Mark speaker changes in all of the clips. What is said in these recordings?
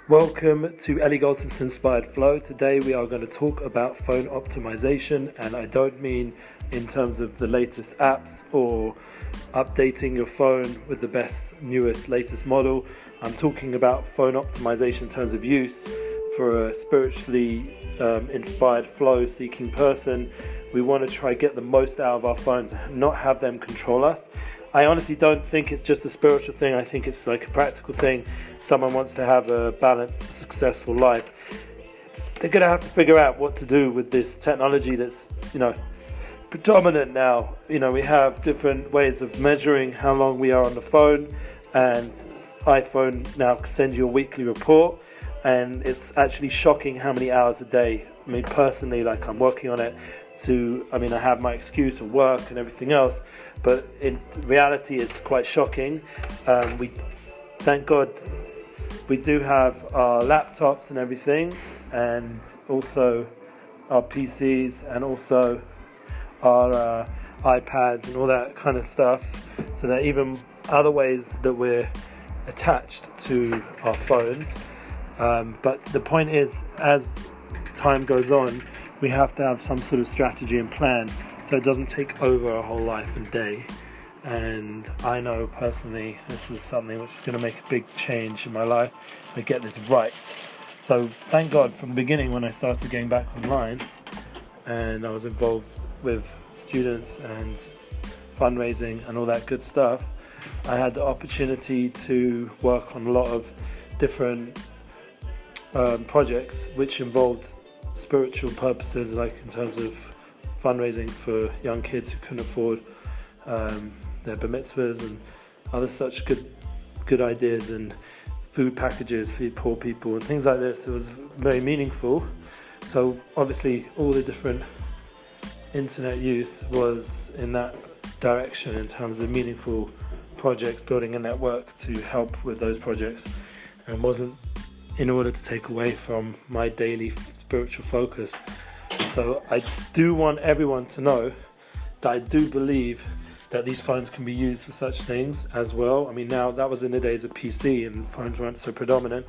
Speaker 1: Welcome to Ellie Goldsmith's Inspired Flow. Today we are going to talk about phone optimization, and I don't mean in terms of the latest apps or updating your phone with the best, newest, latest model. I'm talking about phone optimization in terms of use for a spiritually inspired flow-seeking person. We want to try get the most out of our phones, not have them control us. I honestly don't think it's just a spiritual thing. I think it's like a practical thing. Someone wants to have a balanced, successful life. They're going to have to figure out what to do with this technology that's, predominant now. We have different ways of measuring how long we are on the phone, and iPhone now sends you a weekly report, and it's actually shocking how many hours a day. I mean, personally, I'm working on it. I have my excuse of work and everything else, but in reality it's quite shocking. We thank God we do have our laptops and everything, and also our PCs, and also our iPads and all that kind of stuff, so that even other ways that we're attached to our phones. But the point is, as time goes on, we have to have some sort of strategy and plan so it doesn't take over our whole life and day. And I know personally this is something which is going to make a big change in my life if I get this right. So thank God from the beginning, when I started getting back online and I was involved with students and fundraising and all that good stuff, I had the opportunity to work on a lot of different projects which involved spiritual purposes, like in terms of fundraising for young kids who couldn't afford their bar mitzvahs and other such good ideas, and food packages for poor people and things like this. It was very meaningful. So obviously all the different internet use was in that direction in terms of meaningful projects, building a network to help with those projects, and wasn't in order to take away from my daily spiritual focus. So I do want everyone to know that I do believe that these phones can be used for such things as well. I mean, now that was in the days of PC and phones weren't so predominant,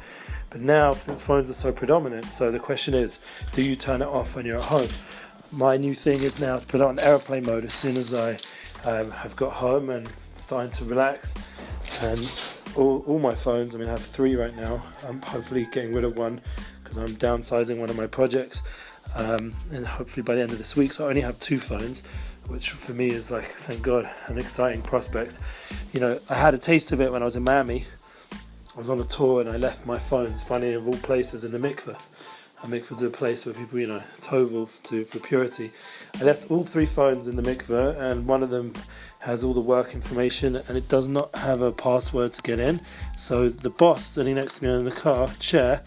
Speaker 1: but now since phones are so predominant, so the question is, do you turn it off when you're at home? My new thing is now to put it on airplane mode as soon as I have got home and starting to relax. And all my phones, I have 3 right now. I'm hopefully getting rid of one because I'm downsizing one of my projects, and hopefully by the end of this week. So I only have 2 phones, which for me is, thank God, an exciting prospect. I had a taste of it when I was in Miami. I was on a tour and I left my phones, funny of all places, in the mikveh. A mikveh is a place where people, tovel for purity. I left all 3 phones in the mikveh, and one of them has all the work information, and it does not have a password to get in. So the boss sitting next to me in the chair,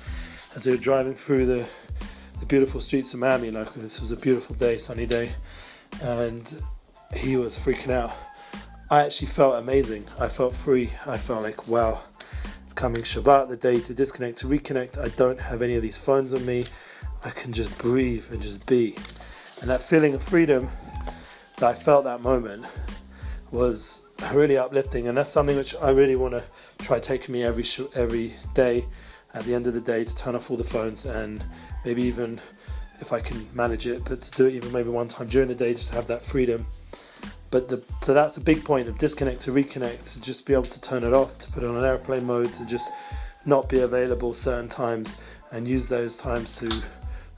Speaker 1: as we were driving through the beautiful streets of Miami, this was a beautiful day, sunny day, and he was freaking out. I actually felt amazing. I felt free. I felt like, wow, it's coming Shabbat, the day to disconnect, to reconnect. I don't have any of these phones on me. I can just breathe and just be. And that feeling of freedom that I felt that moment was really uplifting, and that's something which I really want to try taking me every day at the end of the day, to turn off all the phones, and maybe even, if I can manage it, but to do it even maybe one time during the day, just to have that freedom. So that's a big point of disconnect to reconnect, to just be able to turn it off, to put it on airplane mode, to just not be available certain times, and use those times to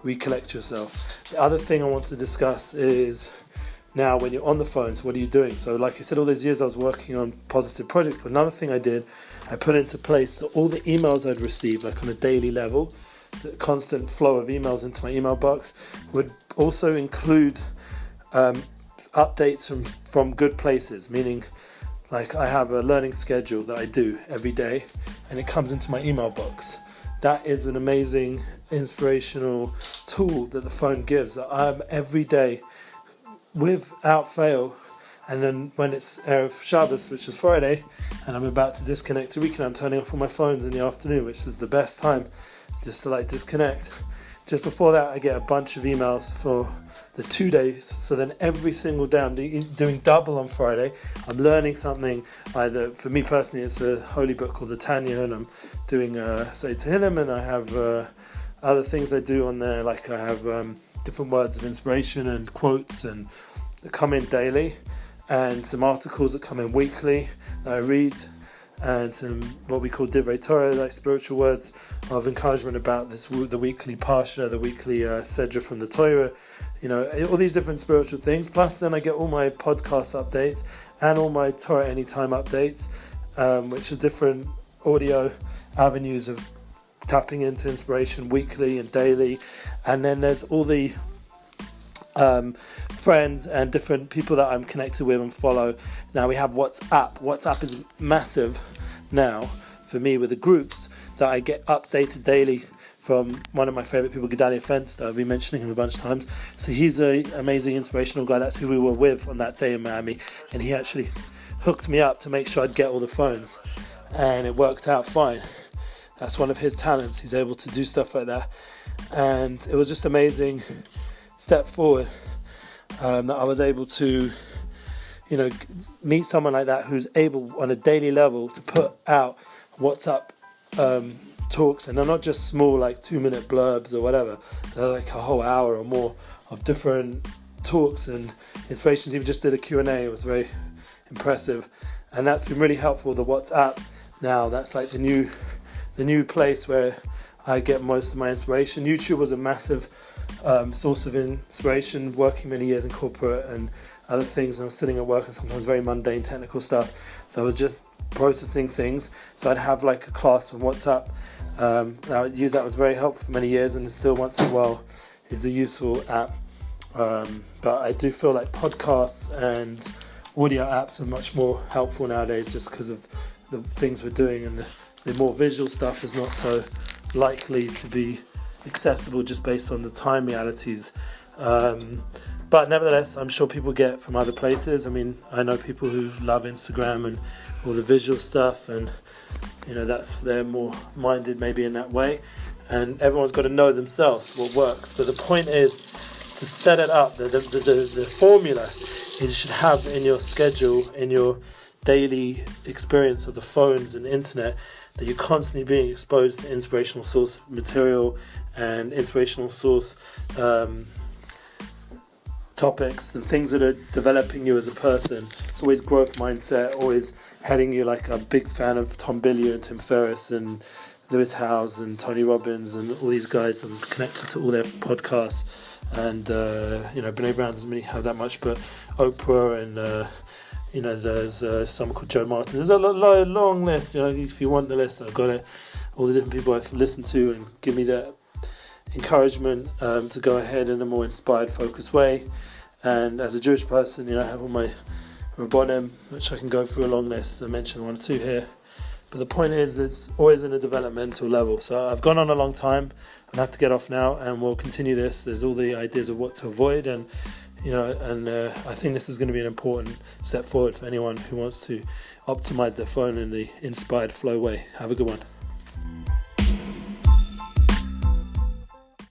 Speaker 1: recollect yourself. The other thing I want to discuss is, now when you're on the phones, what are you doing? So like I said, all those years I was working on positive projects, but another thing I did, I put into place that all the emails I'd receive, on a daily level, the constant flow of emails into my email box, would also include updates from good places, meaning I have a learning schedule that I do every day, and it comes into my email box. That is an amazing inspirational tool that the phone gives, that I'm every day, without fail. And then when it's Erev Shabbos, which is Friday, and I'm about to disconnect to reconnect, I'm turning off all my phones in the afternoon, which is the best time just to disconnect, just before that, I get a bunch of emails for the 2 days. So then every single day I'm doing double on Friday. I'm learning something. Either for me personally, it's a holy book called the Tanya, and I'm doing say Tehillim, and I have other things I do on there. Like I have different words of inspiration and quotes and that come in daily, and some articles that come in weekly that I read, and some what we call Divrei Torah, like spiritual words of encouragement about the weekly Parsha, the weekly Sedra from the Torah, all these different spiritual things. Plus then I get all my podcast updates and all my Torah Anytime updates, which are different audio avenues of tapping into inspiration weekly and daily. And then there's all the friends and different people that I'm connected with and follow. Now we have WhatsApp. WhatsApp is massive now for me with the groups that I get updated daily from one of my favorite people, Gedalia Fenster. I've been mentioning him a bunch of times. So he's an amazing, inspirational guy. That's who we were with on that day in Miami, and he actually hooked me up to make sure I'd get all the phones, and it worked out fine. That's one of his talents. He's able to do stuff like that, and it was just amazing step forward that I was able to meet someone like that who's able on a daily level to put out WhatsApp talks, and they're not just small like 2-minute blurbs or whatever. They're like a whole hour or more of different talks and inspirations. He just did a Q&A. It was very impressive, and that's been really helpful. The WhatsApp now, that's like the new place where I get most of my inspiration. YouTube was a massive source of inspiration, working many years in corporate and other things, and I was sitting at work and sometimes very mundane technical stuff, so I was just processing things. So I'd have like a class on WhatsApp. I would use that. It was very helpful for many years, and it still once in a while is a useful app. But I do feel like podcasts and audio apps are much more helpful nowadays, just because of the things we're doing, and the more visual stuff is not so likely to be accessible just based on the time realities. But nevertheless, I'm sure people get from other places. I mean, I know people who love Instagram and all the visual stuff, and they're more minded maybe in that way, and everyone's got to know themselves what works. But the point is to set it up. The formula is you should have in your schedule, in your daily experience of the phones and internet, that you're constantly being exposed to inspirational source material and inspirational source topics and things that are developing you as a person. It's always growth mindset, always heading you. Like, I'm a big fan of Tom Bilyeu and Tim Ferriss and Lewis Howes and Tony Robbins and all these guys. I'm connected to all their podcasts, and Brene Brown doesn't really have that much, but Oprah and there's someone called Joe Martin. There's a long list. If you want the list, I've got it. All the different people I've listened to and give me that encouragement to go ahead in a more inspired, focused way. And as a Jewish person, I have all my Rabbonim, which I can go through a long list. I mentioned one or two here. But the point is, it's always in a developmental level. So I've gone on a long time. I have to get off now, and we'll continue this. There's all the ideas of what to avoid, and I think this is going to be an important step forward for anyone who wants to optimize their phone in the inspired flow way. Have a good one.